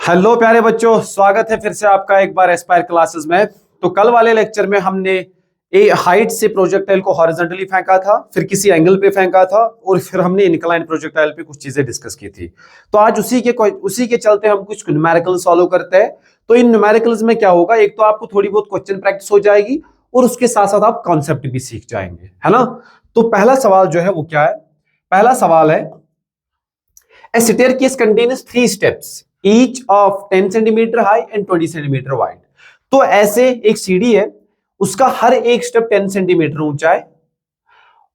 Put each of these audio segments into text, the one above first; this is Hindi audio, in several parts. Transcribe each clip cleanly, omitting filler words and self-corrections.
हेलो प्यारे बच्चों, स्वागत है फिर से आपका एक बार एस्पायर क्लासेस में। तो कल वाले लेक्चर में हमने ए हाइट से प्रोजेक्टाइल को हॉरिजॉन्टली फेंका था, फिर किसी एंगल पे फेंका था और फिर हमने इंक्लाइंड प्रोजेक्टाइल पे कुछ चीजें डिस्कस की थी। तो आज उसी के चलते हम कुछ न्यूमेरिकल सॉल्व करते हैं। तो इन न्यूमेरिकल्स में क्या होगा, एक तो आपको थोड़ी बहुत क्वेश्चन प्रैक्टिस हो जाएगी और उसके साथ साथ आप कॉन्सेप्ट भी सीख जाएंगे, है ना। तो पहला सवाल जो है वो क्या है, पहला सवाल है A staircase contains 3 steps, each of 10 centimetre high and 20 centimetre wide. तो ऐसे एक सीढ़ी है, उसका हर एक स्टेप 10 सेंटीमीटर ऊंचा है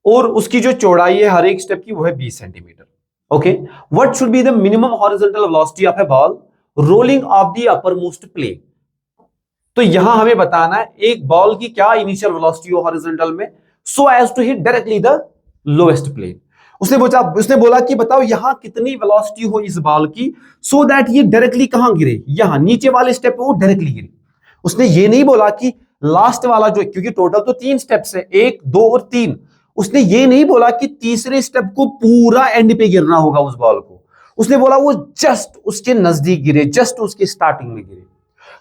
और उसकी जो चौड़ाई है हर एक स्टेप की वो है 20 centimetre. Okay, what should be the minimum horizontal velocity of a ball rolling off the upper most plane. तो यहां हमें बताना है एक बॉल की क्या इनिशियल वेलोसिटी हो हॉरिजॉन्टल में, so as to hit directly the lowest plane. उसने बोला कि बताओ यहां कितनी वेलोसिटी हो इस बॉल की, सो दैट ये डायरेक्टली कहां गिरे, यहां नीचे वाले स्टेप पे वो डायरेक्टली गिरे। उसने ये नहीं बोला कि लास्ट वाला जो, क्योंकि टोटल तो 3 स्टेप्स है, 1, 2 और 3। उसने ये नहीं बोला कि तीसरे स्टेप को पूरा एंड पे गिरना होगा उस बॉल को। उसने बोला वो जस्ट उसके नजदीक गिरे, जस्ट उसके स्टार्टिंग में गिरे।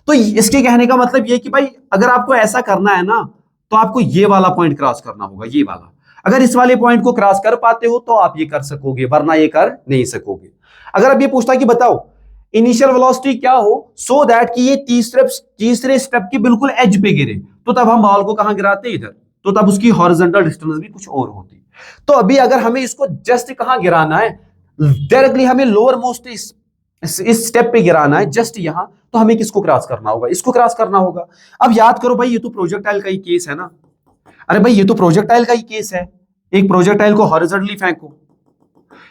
तो इसके कहने का मतलब ये कि भाई अगर आपको ऐसा करना है ना, तो आपको ये वाला पॉइंट क्रॉस करना होगा, ये वाला। अगर इस वाले पॉइंट को क्रॉस कर पाते हो तो आप ये कर सकोगे, वरना ये कर नहीं सकोगे। अगर अब ये पूछता कि बताओ इनिशियल वेलोसिटी क्या हो सो दैट कि ये तीसरे स्टेप के बिल्कुल एज पे गिरे, तो तब हम बॉल को कहां गिराते, इधर। तो तब उसकी हॉरिजॉन्टल डिस्टेंस भी कुछ और होती। तो अभी अगर हमें इसको जस्ट कहां गिराना है, डायरेक्टली हमें लोअर मोस्ट इस स्टेप पे गिराना है, जस्ट यहां। तो हमें किसको क्रॉस करना होगा, इसको क्रॉस करना होगा। अब याद करो भाई, ये तो प्रोजेक्टाइल का ही केस है ना। अरे भाई ये तो प्रोजेक्टाइल का ही केस है। एक प्रोजेक्टाइल को हॉरिजॉन्टली फेंको,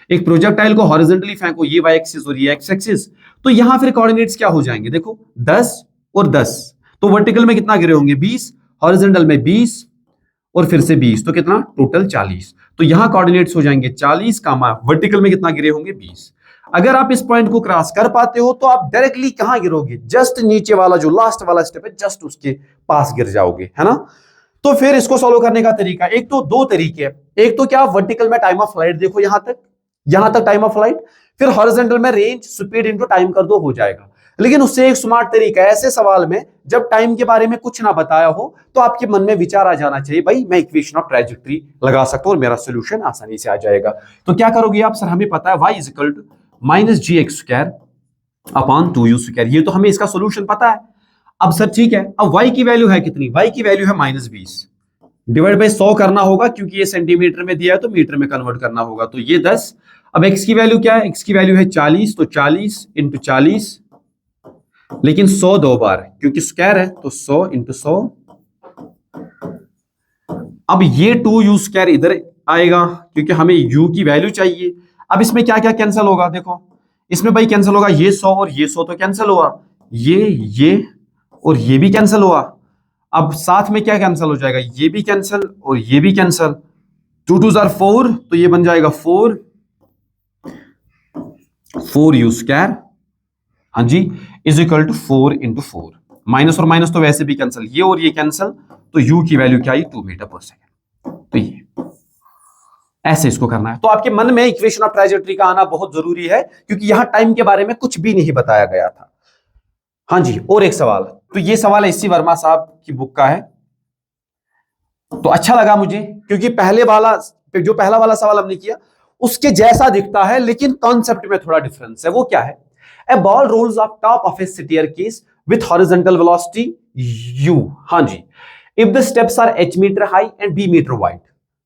एक प्रोजेक्टाइल को हॉरिजॉन्टली फेंको, ये वाई एक्सिस और ये एक्स एक्सिस। तो यहां फिर कोऑर्डिनेट्स क्या हो जाएंगे, देखो 10 और 10। तो वर्टिकल में कितना गिरे होंगे, 20, हॉरिजॉन्टल में 20 और फिर से 20, तो कितना टोटल 40। तो यहां कोऑर्डिनेट्स हो जाएंगे 40 कामा वर्टिकल में कितना गिरे होंगे 20। अगर आप इस पॉइंट को क्रॉस कर पाते हो तो आप डायरेक्टली कहां गिरोगे, जस्ट नीचे वाला जो लास्ट वाला स्टेप है, जस्ट उसके पास गिर जाओगे, है ना। तो फिर इसको सॉल्व करने का तरीका, एक तो 2 तरीके हैं। एक तो क्या, वर्टिकल में टाइम ऑफ फ्लाइट देखो, यहां तक टाइम ऑफ फ्लाइट, फिर हॉरिजॉन्टल में रेंज स्पीड इनटू टाइम कर दो, हो जाएगा। लेकिन उससे एक स्मार्ट तरीका है, ऐसे सवाल में जब टाइम के बारे में कुछ ना बताया हो तो आपके मन में विचार आ जाना चाहिए, भाई मैं इक्वेशन ऑफ ट्रैजेक्टरी लगा सकता हूं और मेरा सोल्यूशन आसानी से आ जाएगा। तो क्या करोगे आप, सर हमें पता है y is equal to minus g x square upon 2u square, ये तो हमें इसका सोल्यूशन पता है। अब सर ठीक है, अब y की वैल्यू है कितनी, y की वैल्यू है -20, डिवाइड बाई 100 करना होगा क्योंकि ये सेंटीमीटर में दिया है तो मीटर में कन्वर्ट करना होगा, तो ये 10। अब x की वैल्यू क्या है, x की वैल्यू है 40, तो 40 इंटू 40, लेकिन 100 2 बार क्योंकि स्क्वायर है, तो 100 इंटू 100। अब ये 2u स्क्वायर इधर आएगा क्योंकि हमें u की वैल्यू चाहिए। अब इसमें क्या क्या कैंसिल होगा, देखो इसमें भाई कैंसिल होगा, ये 100 और ये 100 तो कैंसिल हुआ, ये और ये भी कैंसिल हुआ। अब साथ में क्या कैंसिल हो जाएगा, ये भी कैंसिल और ये भी कैंसिल, 2 2 जार 4, तो ये बन जाएगा 4u स्क्वायर, हाँ जी, is equal to 4 into 4। Minus और माइनस तो वैसे भी कैंसिल, ये और ये कैंसिल, तो u की वैल्यू क्या आई, 2 मीटर पर सेकेंड। तो ये ऐसे इसको करना है। तो आपके मन में इक्वेशन ऑफ ट्रैजेक्टरी का आना बहुत जरूरी है क्योंकि यहां टाइम के बारे में कुछ भी नहीं बताया गया था। हाँ जी, और एक सवाल, तो ये सवाल एस.सी. वर्मा साहब की बुक का है। तो अच्छा लगा मुझे क्योंकि पहला वाला सवाल हमने किया उसके जैसा दिखता है, लेकिन कॉन्सेप्ट में थोड़ा डिफरेंस है। वो क्या है, a ball rolls off top of a staircase with horizontal velocity u। हाँ जी, if the steps are h metre high and b metre wide,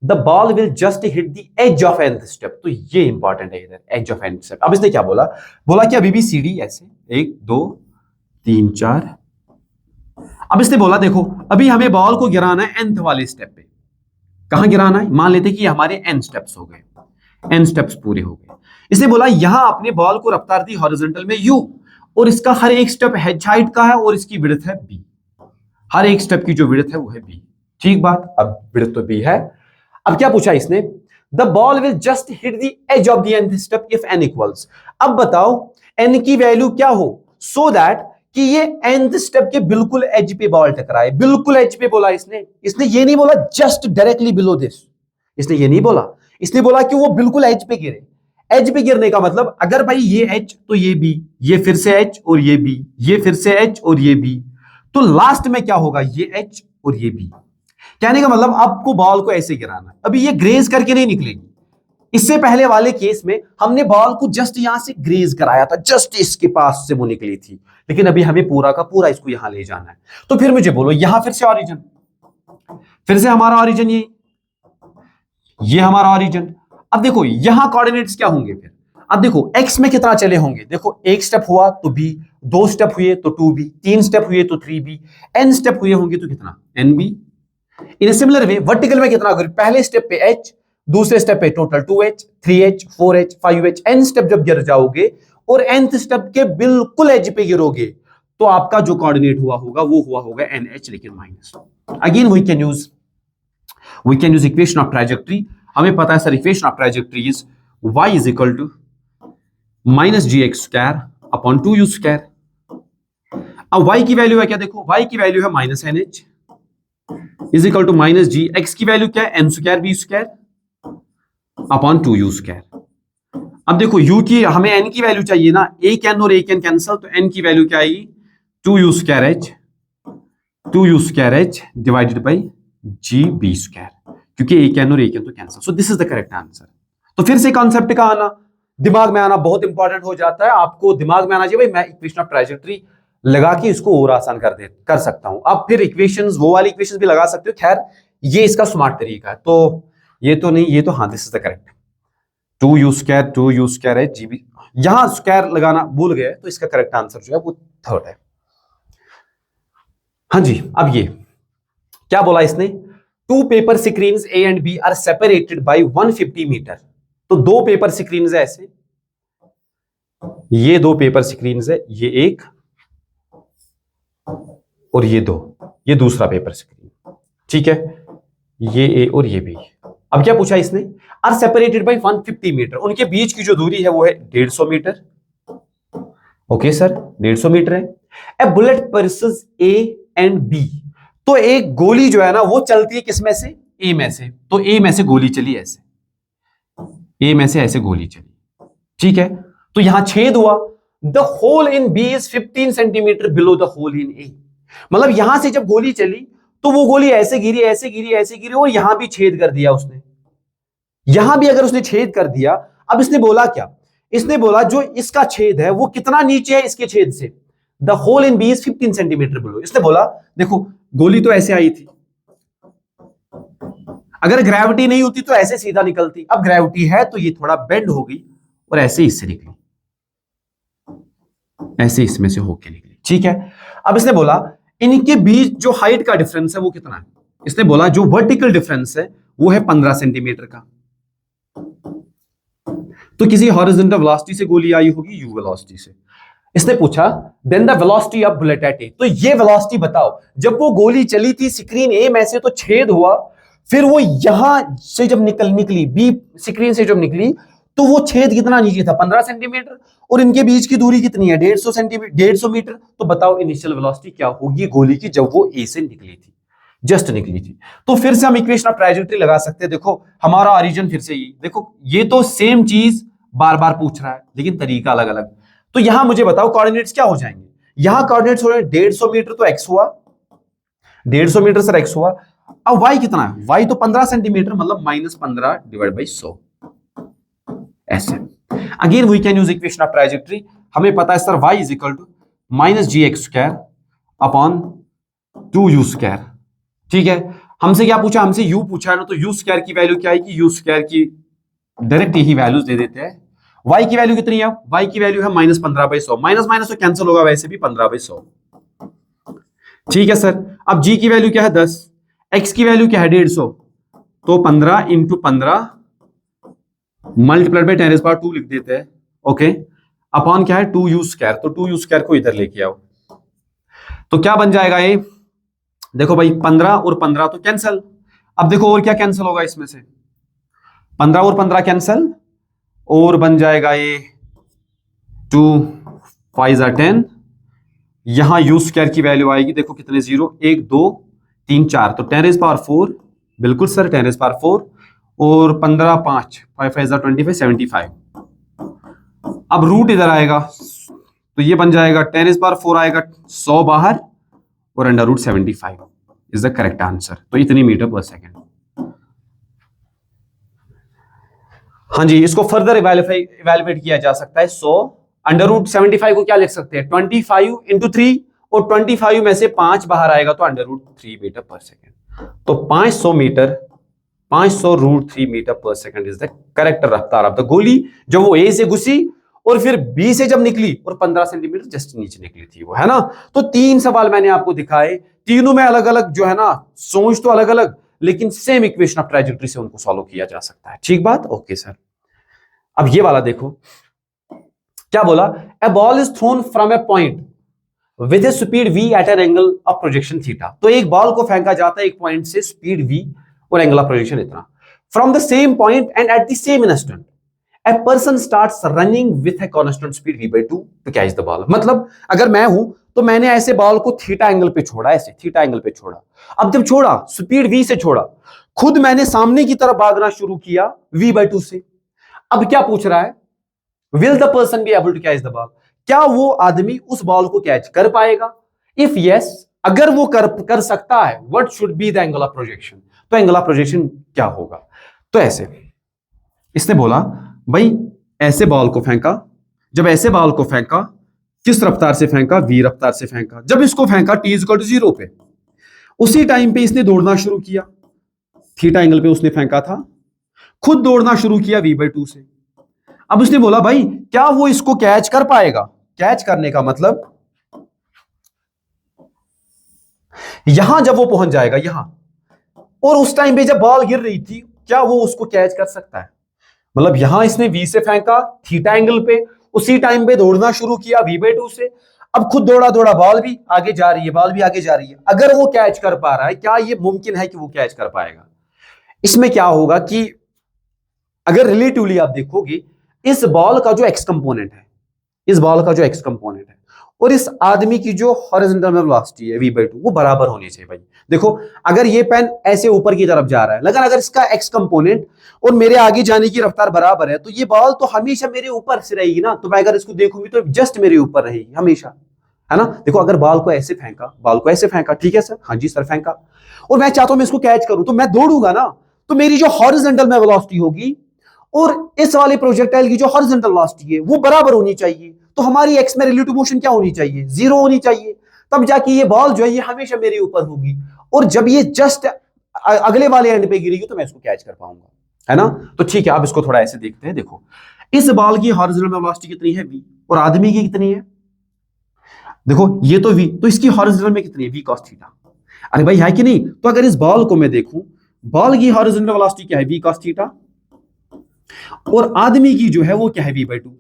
the ball will just hit the edge of nth step. तो ये इंपॉर्टेंट है इधर, एज ऑफ nth स्टेप। अब इसने क्या बोला, कि अभी भी सीढ़ी ऐसे 1 2 3 4। अब इसने बोला देखो अभी हमें बॉल को गिराना है nth वाले स्टेप पे। कहां गिराना है, मान लेते कि हमारे n स्टेप्स हो गए, n स्टेप्स पूरे हो गए। इसने बोला यहां अपने बॉल को रफ्तार दी हॉरिजॉन्टल में u, और इसका हर एक स्टेप h हाइट का है और इसकी विड्थ है b। हर एक स्टेप की जो विड्थ है वो है b। ठीक बात, अब विड्थ तो b है। अब क्या पूछा इसने, the ball will just hit the edge of the nth step if n equals. अब बताओ n की वैल्यू क्या हो सो दैट कि ये nth स्टेप के बिल्कुल एज पे बॉल टकराए। बिल्कुल एज पे बोला इसने ये नहीं बोला जस्ट डायरेक्टली बिलो दिस, इसने ये नहीं बोला, इसने बोला कि वो बिल्कुल एज पे गिरे। एज पे गिरने का मतलब अगर भाई ये एच तो ये बी, ये फिर से एच और ये बी, ये फिर से एच और ये बी, तो लास्ट में क्या होगा, ये एच और ये बी। कहने का मतलब आपको बॉल को ऐसे गिराना है। अभी ये ग्रेज करके नहीं निकलेगी। इससे पहले वाले केस में हमने बॉल को जस्ट यहां से ग्रेज कराया था, जस्ट इसके पास से वो निकली थी, लेकिन अभी हमें पूरा का पूरा इसको यहां ले जाना है। तो फिर मुझे बोलो यहां फिर से ऑरिजिन, फिर से हमारा ऑरिजिन ये हमारा ऑरिजिन। अब देखो यहां कोऑर्डिनेट्स क्या होंगे फिर। अब देखो एक्स में कितना चले होंगे, देखो एक स्टेप हुआ तो बी, दो स्टेप हुए तो 2b, तीन स्टेप हुए तो 3b, n स्टेप हुए होंगे तो कितना nb। In a similar way vertical में कितना होगा, पहले स्टेप पे h, दूसरे स्टेप पे total 2h, 3h, 4h, 5h, n step जब गिर जाओगे और nth स्टेप के बिल्कुल एज पे गिरोगे तो आपका जो कोऑर्डिनेट हुआ होगा वो हुआ होगा nh, लेकिन minus. Again we can use equation of trajectory. हमें पता है sir equation of trajectory is y is equal to minus g x square upon 2u square. अब y की वैल्यू है क्या, देखो y की वैल्यू है minus n h is equal to minus g, एक्स की वैल्यू क्या है n square b square upon 2u square. अब देखो u की हमें n की वैल्यू चाहिए ना, एक n और एक n कैंसिल, तो n की वैल्यू क्या आएगी 2u square h divided by g b square, क्योंकि एक n और एक n तो cancel. So this is the correct answer. तो फिर से कॉन्सेप्ट का आना, दिमाग में आना बहुत इंपॉर्टेंट हो जाता है। आपको दिमाग में आना चाहिए भाई मैं इक्वेशन ऑफ ट्रैजेक्टरी लगा के इसको और आसान कर सकता हूं। अब फिर इक्वेशंस वो वाली इक्वेशंस भी लगा सकते हो, खैर ये इसका स्मार्ट तरीका है। तो ये तो नहीं, ये तो हाँ this is the correct 2u square है जीबी, यहां स्क्वायर लगाना भूल गए तो इसका करेक्ट आंसर जो है वो थर्ड है। हाँ जी, अब ये क्या बोला इसने, 2 paper screens A and B are separated by 150 metre. तो 2 पेपर स्क्रीन्स है ऐसे, ये 2 पेपर स्क्रीन्स है, ये एक और ये 2, ये दूसरा पेपर स्क्रीन, ठीक है, ये ए और ये बी। अब क्या पूछा इसने, आर सेपरेटेड बाय 150 मीटर, उनके बीच की जो दूरी है वो है 150 मीटर। ओके सर 150 मीटर है। A bullet pierces A and B, तो एक गोली जो है ना वो चलती है किस में से, ए में से। तो ए में से गोली चली ऐसे, ए में से ऐसे गोली चली, ठीक है। तो यहां छेद हुआ, the hole in B is 15 centimetre below the hole in A. मतलब यहां से जब गोली चली तो वो गोली ऐसे गिरी ऐसे गिरी ऐसे गिरी और यहां भी छेद कर दिया उसने, यहां भी अगर उसने छेद कर दिया। अब इसने बोला क्या, इसने बोला जो इसका छेद है वो कितना नीचे है इसके छेद से, the hole in B is 15 centimetre below. इसने बोला देखो गोली तो ऐसे आई थी, अगर ग्रेविटी नहीं होती तो ऐसे सीधा निकलती, अब ग्रेविटी है तो ये थोड़ा बेंड हो गई और ऐसे इससे निकली, ऐसे इसमें से होके निकली, ठीक है। अब इसने बोला इनके बीच जो हाइट का डिफरेंस है वो कितना है, इसने बोला जो वर्टिकल डिफरेंस है वो है 15 सेंटीमीटर का। तो किसी हॉरिजॉन्टल वेलोसिटी से गोली आई होगी यू वेलोसिटी से। इसने पूछा then the velocity of bullet at A, तो ये वेलोसिटी बताओ जब वो गोली चली थी स्क्रीन ए में से तो छेद हुआ, फिर वो यहां से जब निकली बी स्क्रीन से जब निकली तो वो छेद कितना नीचे था 15 सेंटीमीटर, और इनके बीच की दूरी कितनी है 150 सेंटीमीटर 150 मीटर। तो बताओ इनिशियल वेलोसिटी क्या होगी गोली की जब वो ए से निकली थी, जस्ट निकली थी। तो फिर से हम इक्वेशन ऑफ ट्रैजेक्टरी लगा सकते हैं। देखो हमारा ओरिजिन फिर से ये, देखो ये तो सेम चीज बार बार पूछ रहा है लेकिन तरीका अलग अलग। तो यहां मुझे बताओ कोऑर्डिनेट्स क्या हो जाएंगे, यहां कोऑर्डिनेट्स हो रहे हैं 150 मीटर तो एक्स हुआ, 150 मीटर सर एक्स हुआ। अब y कितना है, y तो 15 सेंटीमीटर मतलब -15 डिवाइड बाई 100 ऐसे। Again we can use equation of trajectory. हमें पता है sir y is equal to minus g x square upon 2u square, ठीक है। हमसे क्या पूछा, हमसे u पूछा है ना, तो u स्क्वायर की वैल्यू क्या आएगी, u स्क्वायर की डायरेक्ट यही वैल्यूज दे देते हैं। y की वैल्यू कितनी है, y की वैल्यू है -15/100, माइनस माइनस तो कैंसिल होगा वैसे भी 15/100, ठीक है सर। अब g की वैल्यू क्या है 10, x की वैल्यू क्या है 150, तो 15 × 15 मल्टीप्लाइड बाई 10⁻² लिख देते हैं, ओके। अपॉन क्या है 2u स्क्वायर, तो 2u स्क्वायर को इधर लेके आओ, तो क्या बन जाएगा ये, देखो भाई 15 और 15 तो कैंसिल। अब देखो और क्या कैंसिल होगा इसमें से, 15 और 15 कैंसिल और बन जाएगा ये 2 5 10, यहां u स्क्वायर की वैल्यू आएगी देखो कितने जीरो, 1 2 3 4, तो 10⁻⁴, बिल्कुल सर 10⁻⁴, और 15 5 5 5 25 75, अब रूट इधर आएगा तो ये बन जाएगा 10⁻⁴ आएगा, 100 बाहर और √75 इज द करेक्ट आंसर। तो इतनी मीटर पर सेकेंड। हाँ जी, इसको फर्दर इवेलुएट किया जा सकता है। 100 √75 को क्या लिख सकते हैं, 25 × 3 और 25 में से 5 बाहर आएगा तो √3 मीटर पर सेकेंड। तो 500 मीटर 500 √3 मीटर पर सेकेंड इज द करेक्ट रफ्तार ऑफ द गोली जब वो ए से घुसी और फिर बी से जब निकली और 15 सेंटीमीटर जस्ट नीचे निकली थी वो, है ना। तो 3 सवाल मैंने आपको दिखाए, तीनों में अलग अलग जो है ना सोच तो अलग अलग, लेकिन सेम इक्वेशन ऑफ ट्रैजेक्टरी से उनको सॉल्व किया जा सकता है। ठीक बात, ओके सर। अब ये वाला देखो क्या बोला, a ball is thrown from a point with a speed v at an angle of projection theta. तो एक बॉल को फेंका जाता है एक पॉइंट से, स्पीड v और एंगल ऑफ प्रोजेक्शन इतना। From the same point and at the same instant a person starts running with a constant speed v/2 to catch the ball. मतलब अगर मैं हूं तो मैंने ऐसे बॉल को थीटा एंगल पे छोड़ा, ऐसे थीटा एंगल पे छोड़ा। अब जब छोड़ा स्पीड v से छोड़ा, खुद मैंने सामने की तरफ भागना शुरू किया v/2 से। अब क्या पूछ रहा है, will the person be able to catch the ball, क्या वो आदमी उस बॉल को कैच कर पाएगा। इफ यस, अगर वो कर सकता है, what should be the angle of projection. तो एंगल ऑफ प्रोजेक्शन क्या होगा, तो ऐसे इसने बोला भाई ऐसे बॉल को फेंका, जब ऐसे बॉल को फेंका किस रफ्तार से फेंका, v रफ्तार से फेंका। जब इसको फेंका t = 0 पे, उसी टाइम पे इसने दौड़ना शुरू किया, थीटा एंगल पे उसने फेंका था, खुद दौड़ना शुरू किया v/2 से। अब उसने बोला भाई क्या वो इसको कैच कर पाएगा। कैच करने का मतलब यहां जब वो पहुंच जाएगा यहां, और उस टाइम पे जब बॉल गिर रही थी, क्या वो उसको कैच कर सकता है। मतलब यहां इसने v से फेंका थीटा एंगल पे, उसी टाइम पे दौड़ना शुरू किया v/2 से। अब खुद दौड़ा दौड़ा, बॉल भी आगे जा रही है, बॉल भी आगे जा रही है। अगर वो कैच कर पा रहा है, क्या ये मुमकिन है कि वो कैच कर पाएगा। इसमें क्या होगा कि अगर रिलेटिवली आप देखोगे, इस बॉल का जो एक्स कंपोनेंट है, इस बॉल का जो एक्स कंपोनेंट है और इस आदमी की जो हॉरिजॉन्टल वेलोसिटी है v/2, वो बराबर होनी चाहिए भाई। देखो अगर ये पेन ऐसे ऊपर की तरफ जा रहा है, लेकिन अगर इसका एक्स कंपोनेंट और मेरे आगे जाने की रफ्तार बराबर है, तो ये बॉल तो हमेशा मेरे ऊपर से रहेगी ना। तो मैं अगर इसको देखूंगी तो जस्ट मेरे ऊपर रहेगी हमेशा, है ना। देखो अगर बॉल को ऐसे फेंका, बॉल को ऐसे फेंका, ठीक है सर, हाँ जी सर फेंका, और मैं चाहता हूं मैं इसको कैच करूं, तो मैं दौड़ूंगा ना, तो मेरी जो हॉरिजॉन्टल में वेलोसिटी होगी और इस वाले प्रोजेक्टाइल की जो हॉरिजॉन्टल वेलोसिटी है वो बराबर होनी चाहिए। तो हमारी एक्स में रिलेटिव मोशन क्या होनी चाहिए, 0 होनी चाहिए। तब जाके ये बॉल जो है ये हमेशा मेरे ऊपर होगी, और जब ये जस्ट अगले वाले एंड पे गिरेगी तो मैं इसको कैच कर पाऊंगा, है ना। तो ठीक है, अब इसको थोड़ा ऐसे देखते हैं। देखो इस बॉल की हॉरिजॉन्टल वेलोसिटी कितनी है v, और आदमी की कितनी है। देखो ये तो v, तो इसकी हॉरिजॉन्टल में कितनी है, v cos थीटा। अरे भाई है कि नहीं। तो अगर इस बॉल को मैं देखूं, बॉल की हॉरिजॉन्टल वेलोसिटी क्या है, v cos थीटा, और आदमी की जो है वो क्या है, v/2।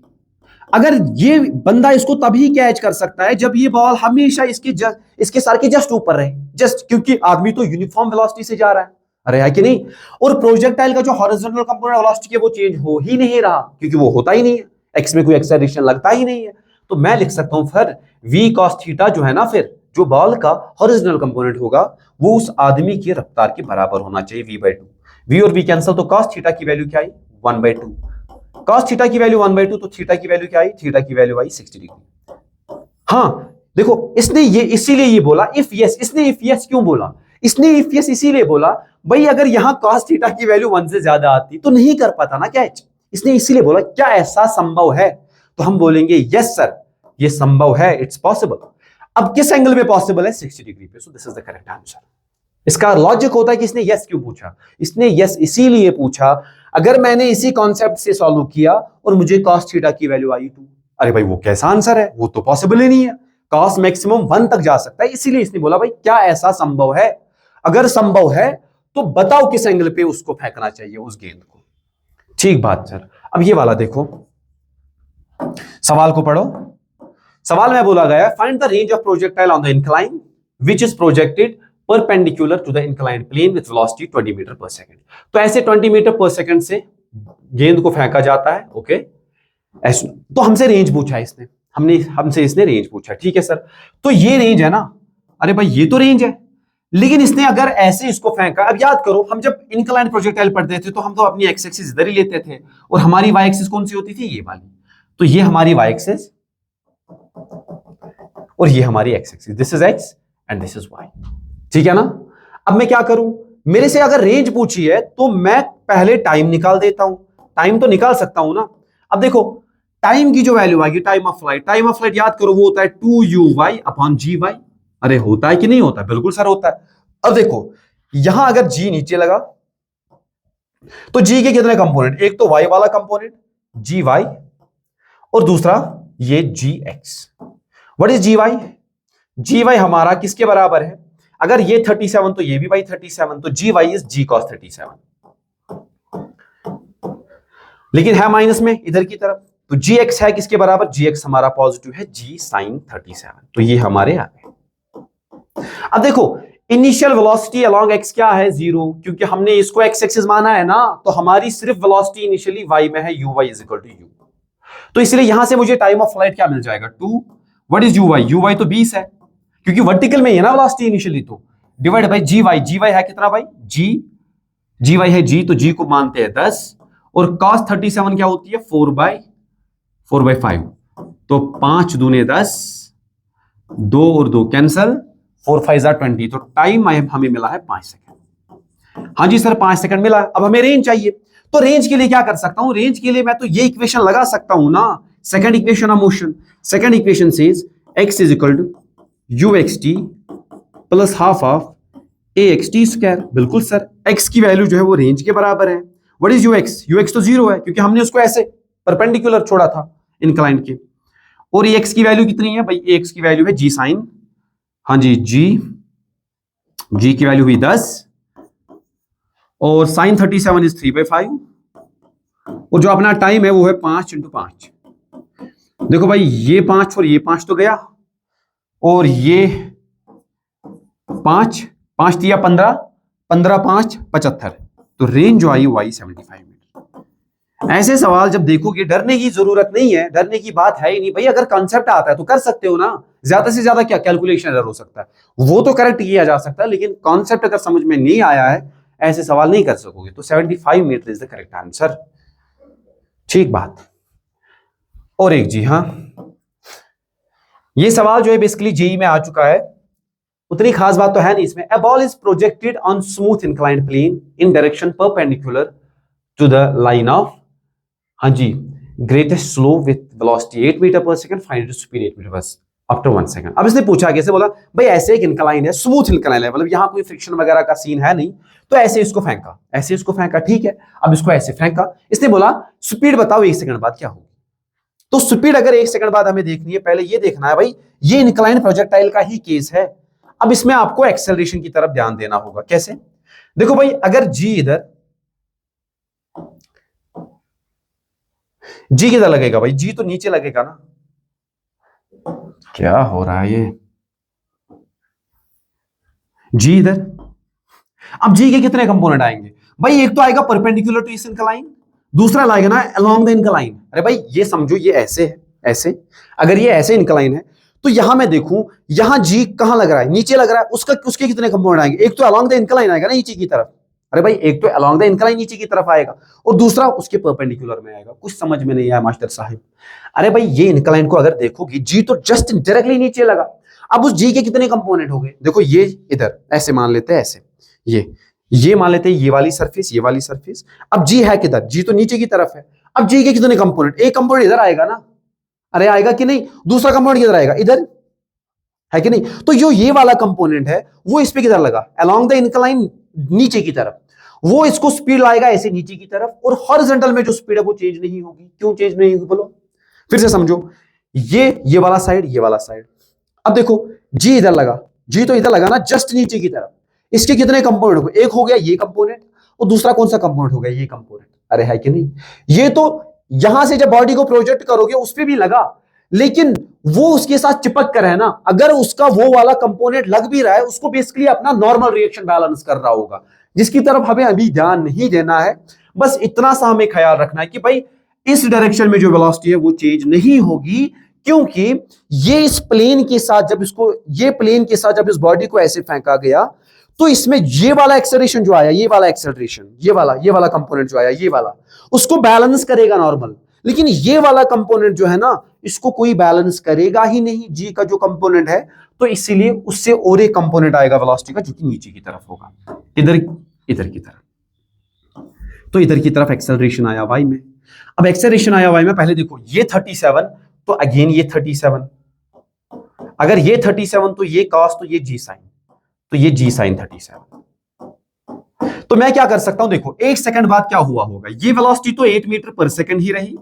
अगर ये बंदा इसको तभी कैच कर सकता है जब ये बॉल हमेशा इसके सर के जस्ट ऊपर रहे, जस्ट, क्योंकि आदमी तो यूनिफॉर्म वेलोसिटी से जा रहा है, अरे है कि नहीं। और प्रोजेक्टाइल का जो हॉरिजॉन्टल कंपोनेंट वेलोसिटी है वो चेंज हो ही नहीं रहा, क्योंकि वो होता ही नहीं है, एक्स में कोई एक्सेलरेशन लगता ही नहीं है। तो मैं लिख सकता हूं फिर v cos थीटा जो है ना, फिर जो बॉल का हॉरिजॉन्टल कंपोनेंट होगा वो उस आदमी की रफ्तार के बराबर होना चाहिए, v/2। v और v कैंसिल, तो cos थीटा की वैल्यू क्या आई, 1/2। cos थीटा की वैल्यू 1/2, तो थीटा की वैल्यू क्या आई, थीटा की वैल्यू आई 60 डिग्री। हाँ देखो इसने ये इसीलिए ये बोला इफ यस, इसने इफ यस क्यों बोला, इसने इफ यस इसीलिए बोला भाई अगर यहां cos थीटा की वैल्यू 1 से ज्यादा आती तो नहीं कर पाता ना कैच, इसने इसीलिए बोला क्या ऐसा संभव है। तो हम बोलेंगे यस सर ये संभव है, इट्स पॉसिबल। अब किस एंगल में पॉसिबल है, 60 डिग्री पे। सो this is the correct answer. इसका लॉजिक होता है कि इसने यस क्यों पूछा, इसने यस इसीलिए पूछा अगर मैंने इसी कॉन्सेप्ट से सॉल्व किया और मुझे cos थीटा की वैल्यू आई 2, अरे भाई वो कैसा आंसर है, वो तो पॉसिबल ही नहीं है। cos मैक्सिमम 1 तक जा सकता है, इसीलिए इसने बोला भाई क्या ऐसा संभव है, अगर संभव है तो बताओ किस एंगल पे उसको फेंकना चाहिए उस गेंद को। ठीक बात सर। अब ये वाला देखो, सवाल को पढ़ो। सवाल में बोला गया find the range of projectile on the incline which is projected perpendicular to the inclined plane with velocity 20 metre per second. तो ऐसे 20 मीटर पर सेकंड से गेंद को फेंका जाता है, ओके ऐसे। तो हमसे रेंज पूछा है इसने, हमसे इसने रेंज पूछा, ठीक है सर। तो ये रेंज है ना, अरे भाई ये तो रेंज है, लेकिन इसने अगर ऐसे इसको फेंका, अब याद करो हम जब इंक्लाइंड प्रोजेक्टाइल पढ़ते थे तो हम तो अपनी एक्स एक्सिस इधर ही लेते थे और हमारी वाई एक्सिस कौन सी होती थी, ये वाली। तो ये हमारी y एक्सिस और ये हमारी x axis, this is x and this is y, ठीक है ना। अब मैं क्या करूं, मेरे से अगर रेंज पूछी है तो मैं पहले टाइम निकाल देता हूं, टाइम तो निकाल सकता हूं ना। अब देखो टाइम की जो वैल्यू आएगी, टाइम ऑफ फ्लाइट याद करो वो होता है 2uy अपॉन gy। अरे होता है कि नहीं होता, बिल्कुल सर होता है। अब देखो यहां अगर g नीचे लगा तो g के कितने कंपोनेंट, एक तो y वाला कंपोनेंट gy और दूसरा ये gx। व्हाट इज gy हमारा किसके बराबर है, अगर ये 37 तो ये भी भाई 37, तो gy इज g cos 37, लेकिन है माइनस में इधर की तरफ, तो gx है किसके बराबर, gx हमारा पॉजिटिव है g sin 37, तो ये हमारे आ गए। अब देखो इनिशियल वेलोसिटी अलोंग x क्या है, 0, क्योंकि हमने इसको x एक्सिस माना है ना, तो हमारी सिर्फ वेलोसिटी इनिशियली y में है, uy is equal to u, तो इसलिए यहां से मुझे टाइम ऑफ फ्लाइट क्या मिल जाएगा 2, व्हाट इज uy तो 20 है, क्योंकि वर्टिकल में है ना वेलोसिटी इनिशियली, तो डिवाइड बाय gy है कितना भाई, gy है g, तो g को मानते हैं 10, और cos 37 क्या होती है 4/5, तो 5 दूने 10, 2 और 2 कैंसल, 4 5 20, तो टाइम हमें मिला है 5 सेकंड। हाँ जी सर 5 सेकंड मिला। अब हमें रेंज चाहिए, तो रेंज के लिए क्या कर सकता हूं, रेंज के लिए मैं तो ये इक्वेशन लगा सकता हूं ना, second equation of motion. Second equation says x is equal to uxt plus half of axt square. बिल्कुल सर, x की वैल्यू जो है वो रेंज के बराबर है। व्हाट इज ux तो 0 है, क्योंकि हमने उसको ऐसे परपेंडिकुलर छोड़ा था इंक्लाइंड के, और x की वैल्यू कितनी है भाई, x की वैल्यू है g साइन, हाँ जी g की वैल्यू हुई 10, और साइन 37 इज 3/5, और जो अपना टाइम है वो है 5 × 5। देखो भाई ये 5 और ये 5 तो गया, और ये 5 5 दिया 15, 15 5 75, तो रेंज जो आई वो आई 75 मीटर। ऐसे सवाल जब देखोगे डरने की जरूरत नहीं है, डरने की बात है ही नहीं भाई, अगर कॉन्सेप्ट आता है तो कर सकते हो ना, ज्यादा से ज्यादा क्या कैलकुलेशन एरर हो सकता है, वो तो करेक्ट किया जा सकता है, लेकिन कॉन्सेप्ट अगर समझ में नहीं आया है ऐसे सवाल नहीं कर सकोगे। तो 75 metre is the correct answer, ठीक बात। और एक जी हाँ, ये सवाल जो है बेसिकली जेई में आ चुका है, उतनी खास बात तो है नहीं इसमें। A ball is projected on smooth inclined plane in direction perpendicular to the line of, हाँ जी, greatest slope with velocity 8 metre per second, find it speed 8 metre per after 1 second. अब इसने पूछा कैसे, बोला भाई ऐसे एक इंक्लाइन है, स्मूथ इंक्लाइन है, मतलब यहां कोई फ्रिक्शन वगैरह का सीन है नहीं, तो ऐसे इसको फेंका, ऐसे इसको फेंका, ठीक है। अब इसको ऐसे फेंका, इसने बोला स्पीड बताओ 1 सेकंड बाद क्या होगी। तो स्पीड अगर 1 सेकंड बाद हमें देखनी है, पहले ये देखना है भाई ये इंक्लाइन प्रोजेक्टाइल का ही केस है। अब इसमें आपको एक्सेलरेशन की तरफ ध्यान देना होगा। कैसे, देखो भाई अगर जी इधर, जी किधर लगेगा भाई, जी तो नीचे लगेगा ना, क्या हो रहा है ये, जी इधर। अब जी के कितने कंपोनेंट आएंगे भाई, एक तो आएगा परपेंडिकुलर टू इस इंक्लाइन, दूसरा लाएगा ना अलोंग द इंक्लाइन। अरे भाई ये समझो ये ऐसे है, ऐसे, अगर ये ऐसे इंक्लाइन है तो यहां मैं देखूं, यहां जी कहां लग रहा है, नीचे लग रहा है, उसका उसके कितने कंपोनेंट आएंगे, एक तो अलोंग द इंक्लाइन आएगा ना नीचे की तरफ, अरे भाई एक तो अलोंग द इंक्लाइन नीचे की तरफ आएगा, और दूसरा उसके परपेंडिकुलर में आएगा। कुछ समझ में नहीं आया मास्टर साहब। अरे भाई ये इंक्लाइन को अगर देखोगे, जी तो जस्ट डायरेक्टली नीचे लगा, अब उस जी के कितने कंपोनेंट हो गए, देखो ये इधर ऐसे मान लेते हैं, ऐसे ये मान लेते हैं, ये वाली सरफेस, ये वाली सरफेस। अब जी है किधर, जी तो नीचे की तरफ है। अब जी के कितने कंपोनेंट, एक कंपोनेंट इधर आएगा ना, अरे आएगा कि नहीं, दूसरा कंपोनेंट किधर आएगा, इधर है कि नहीं। तो जो ये वाला कंपोनेंट है वो इस पे किधर लगा, अलोंग द इंक्लाइन नीचे की तरफ, वो इसको स्पीड लाएगा ऐसे नीचे की तरफ, और हॉरिजॉन्टल में जो स्पीड है वो चेंज नहीं होगी। क्यों चेंज नहीं होगी बोलो, फिर से समझो, ये वाला साइड, ये वाला साइड। अब देखो जी इधर लगा, जी तो इधर लगा ना जस्ट नीचे की तरफ, इसके कितने कंपोनेंट हो गए, एक हो गया ये कंपोनेंट, और दूसरा कौन सा कंपोनेंट हो गया, ये कंपोनेंट। अरे है कि नहीं, ये तो यहां से जब बॉडी को प्रोजेक्ट करोगे उस पर भी लगा, लेकिन वो उसके साथ चिपक कर है ना, अगर उसका वो वाला कंपोनेंट लग भी रहा है, उसको बेसिकली अपना नॉर्मल रिएक्शन बैलेंस कर रहा होगा, जिसकी तरफ हमें अभी ध्यान नहीं देना है। बस इतना सा हमें ख्याल रखना है कि भाई इस डायरेक्शन में जो वेलोसिटी है वो चेंज नहीं होगी, क्योंकि ये इस प्लेन के साथ जब इसको, ये प्लेन के साथ जब इस बॉडी को ऐसे फेंका गया, तो इसमें ये वाला एक्सेलरेशन जो आया, ये वाला एक्सेलरेशन, ये वाला कंपोनेंट जो आया, ये वाला उसको बैलेंस करेगा नॉर्मल। लेकिन ये वाला कंपोनेंट जो है ना, इसको कोई बैलेंस करेगा ही नहीं, जी का जो कंपोनेंट है, तो इसीलिए उससे और एक कंपोनेंट आएगा वेलोसिटी का जो कि नीचे की तरफ होगा, इधर इधर की तरफ। तो इधर की तरफ एक्सेलरेशन आया वाई में। अब एक्सेलरेशन आया वाई में, पहले देखो ये 37, तो अगेन ये 37, अगर ये 37 तो ये कॉस, तो ये जी साइन, तो ये जी साइन 37। तो मैं क्या कर सकता हूं, देखो एक सेकंड बाद क्या हुआ होगा, ये वेलोसिटी तो 8 मीटर पर सेकंड ही रही,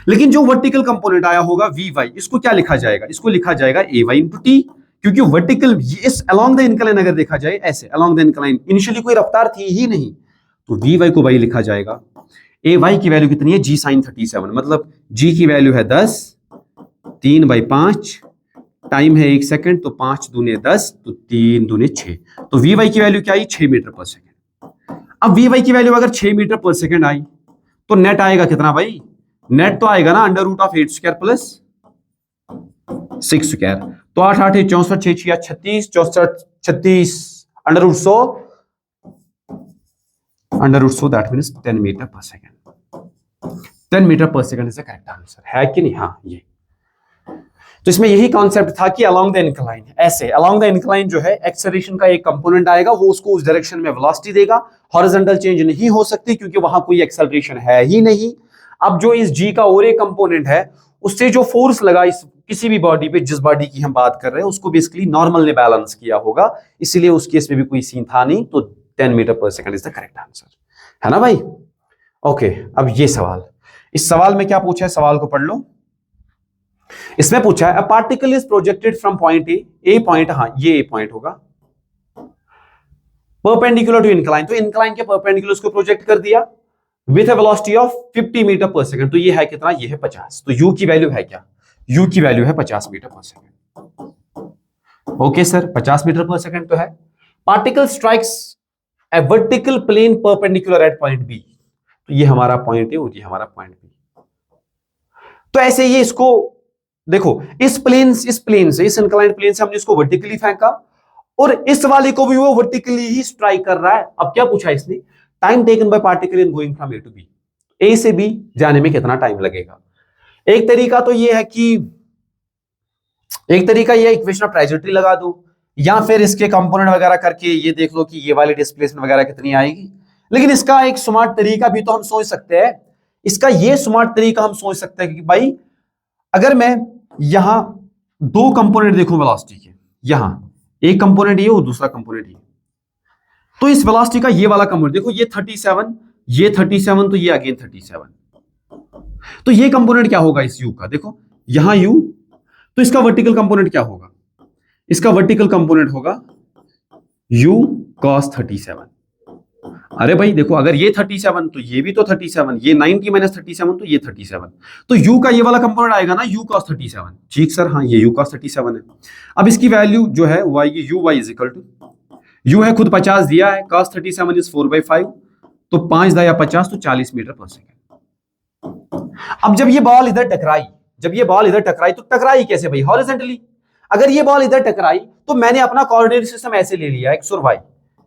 लेकिन जो वर्टिकल कंपोनेंट आया होगा वी वाई, इसको क्या लिखा जाएगा, इसको लिखा जाएगा ए वाई इंटू टी, क्योंकि वर्टिकल इस अलोंग द इनक्लाइन अगर देखा जाए ऐसे अलोंग द इनक्लाइन इनिशियली कोई रफ्तार थी ही नहीं, तो वी वाई को भाई लिखा जाएगा, ए वाई की वैल्यू कितनी है, जी साइन 37, मतलब जी की वैल्यू है 10, 3/5, टाइम है 1 सेकंड, तो 5 दूने 10, तो 3 दूने 6, तो वी वाई की वैल्यू क्या आई, 6 मीटर पर सेकंड। अब वी वाई की वैल्यू अगर 6 मीटर पर सेकंड आई, तो नेट आएगा कितना भाई, नेट तो आएगा ना under root of 8 square plus 6 square, तो 8 8 64, 6 6 36, 64 36 under root 100, that means 10 metre per second. 10 metre per second is the correct answer, है कि नहीं, हाँ ये। तो इसमें यही कॉन्सेप्ट था कि अलोंग द इनक्लाइन, ऐसे अलोंग द इनक्लाइन जो है एक्सेलरेशन का एक कंपोनेंट आएगा, वो उसको उस डायरेक्शन में वेलोसिटी देगा, हॉरिजॉन्टल चेंज नहीं हो सकती क्योंकि वहां कोई एक्सेलरेशन है ही नहीं। अब जो इस जी का और एक कंपोनेंट है, उससे जो फोर्स लगा इस किसी भी बॉडी पे, जिस बॉडी की हम बात कर रहे हैं, उसको बेसिकली नॉर्मल ने बैलेंस किया होगा, इसीलिए उस केस में भी कोई सीन था नहीं, तो 10 metre per second is the correct answer, है ना भाई। ओके, अब ये सवाल, इस सवाल में क्या पूछा है, सवाल को पढ़ लो। इसमें पूछा है a particle is projected from point A point, हाँ ये ए पॉइंट होगा, परपेंडिकुलर टू इनक्लाइन, तो इनक्लाइन के परपेंडिकुलर उसको प्रोजेक्ट कर दिया with a velocity of 50 metre per second, तो ये है कितना, ये है 50, तो यू की वैल्यू है क्या, यू की वैल्यू है 50 metre per second. Okay sir, 50 metre per second तो है। Particle strikes a vertical plane perpendicular at point B, तो ये हमारा पॉइंट है और ये हमारा पॉइंट बी। तो ऐसे ये इसको देखो, इस प्लेन से, इस इंक्लाइंड प्लेन से हमने इसको वर्टिकली फेंका, और इस वाले को भी वो वर्टिकली ही स्ट्राइक कर रहा है। अब क्या पूछा इसने, time taken by particle in going from A to B, A से बी जाने में कितना टाइम लगेगा। एक तरीका तो ये है कि, एक तरीका ये इक्वेशन ऑफ ट्राइजेक्टरी लगा दो, या फिर इसके कंपोनेंट वगैरह करके ये देख लो कि ये वाली डिस्प्लेसमेंट वगैरह कितनी आएगी। लेकिन इसका एक स्मार्ट तरीका भी तो हम सोच सकते हैं, इसका ये स्मार्ट तरीका हम सोच सकते हैं कि भाई अगर मैं यहां दो कंपोनेंट देखूं वेलोसिटी के, यहां एक कंपोनेंट ये और दूसरा कंपोनेंट ये, तो इस वेलोसिटी का ये वाला कंपोनेंट देखो, ये 37, ये 37, तो ये अगेन 37, तो ये कंपोनेंट क्या होगा इस u का, देखो यहां u, तो इसका वर्टिकल कंपोनेंट क्या होगा, इसका वर्टिकल कंपोनेंट होगा u cos 37। अरे भाई देखो, अगर ये 37 तो ये भी तो 37, ये 90 - 37 तो ये 37, तो u का ये वाला कंपोनेंट आएगा ना u cos 37, ठीक सर, हाँ ये u cos 37 है। अब इसकी वैल्यू जो है y की, u y is equal to, u है खुद 50 दिया है, cos 37 इज 4/5, तो 5 दाया 50, तो 40 मीटर पर सेकंड। अब जब ये बॉल इधर टकराई, जब ये बॉल इधर टकराई, तो टकराई कैसे भाई, हॉरिजॉन्टली। अगर ये बॉल इधर टकराई तो मैंने अपना कोऑर्डिनेट सिस्टम ऐसे ले लिया, एक्स और वाई,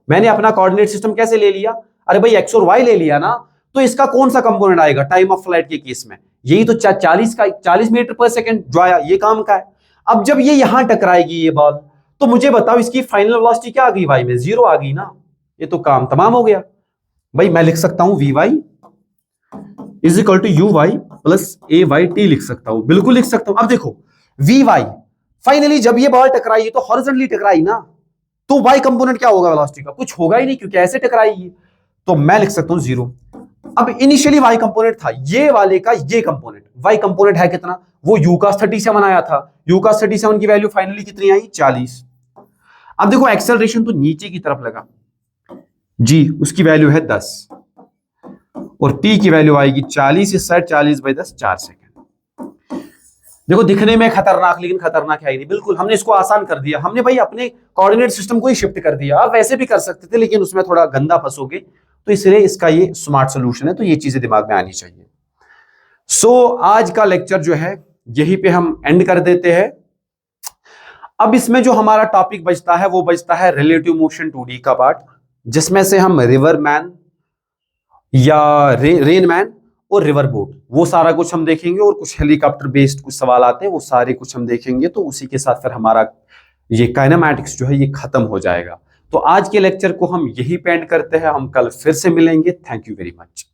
मैंने अपना कोऑर्डिनेट सिस्टम कैसे ले लिया, अरे भाई एक्स और वाई ले लिया ना, तो इसका कौन सा कंपोनेंट आएगा टाइम ऑफ फ्लाइट के केस में, यही तो 40 मीटर पर सेकंड जो आया, ये काम का है। अब जब ये यहां टकराएगी ये बॉल, तो मुझे बताओ इसकी फाइनल वेलोसिटी क्या आ गई, वाई में 0 आ गई ना, ये तो काम तमाम हो गया भाई। मैं लिख सकता हूं v y is equal to u y plus a y t, लिख सकता हूं, बिल्कुल लिख सकता हूं। अब देखो वी वाई फाइनली जब ये बॉल टकराई तो हॉरिजॉन्टली टकराई ना, तो वाई कंपोनेंट क्या होगा वेलोसिटी का, कुछ होगा ही नहीं क्योंकि ऐसे टकराई, तो मैं लिख सकता हूं 0। अब इनिशियली वाई कंपोनेंट था ये वाले का, ये कंपोनेंट वाई कंपोनेंट है कितना, वो u cos 37 आया था, u cos 37 की वैल्यू फाइनली कितनी आई, 40। अब देखो एक्सेलरेशन तो नीचे की तरफ लगा, g उसकी वैल्यू है 10, और t की वैल्यू आएगी 40, इस साइड 40/10, 4 सेकंड। देखो दिखने में खतरनाक, लेकिन खतरनाक है ही नहीं, बिल्कुल हमने इसको आसान कर दिया, हमने भाई अपने कोऑर्डिनेट सिस्टम को ही शिफ्ट कर दिया। आप वैसे भी कर सकते थे लेकिन उसमें थोड़ा गंदा फंसोगे, तो इसलिए इसका ये स्मार्ट सोल्यूशन है, तो ये चीजें दिमाग में आनी चाहिए। सो आज का लेक्चर जो है यहीं पे हम एंड कर देते हैं। अब इसमें जो हमारा टॉपिक बचता है वो बचता है रिलेटिव मोशन 2D का पार्ट, जिसमें से हम रिवर मैन या रेन मैन और रिवर बोट, वो सारा कुछ हम देखेंगे, और कुछ हेलीकॉप्टर बेस्ड कुछ सवाल आते हैं वो सारे कुछ हम देखेंगे। तो उसी के साथ फिर हमारा ये काइनेमैटिक्स जो है ये खत्म हो जाएगा। तो आज के लेक्चर को हम यही पे एंड करते हैं, हम कल फिर से मिलेंगे। Thank you very much.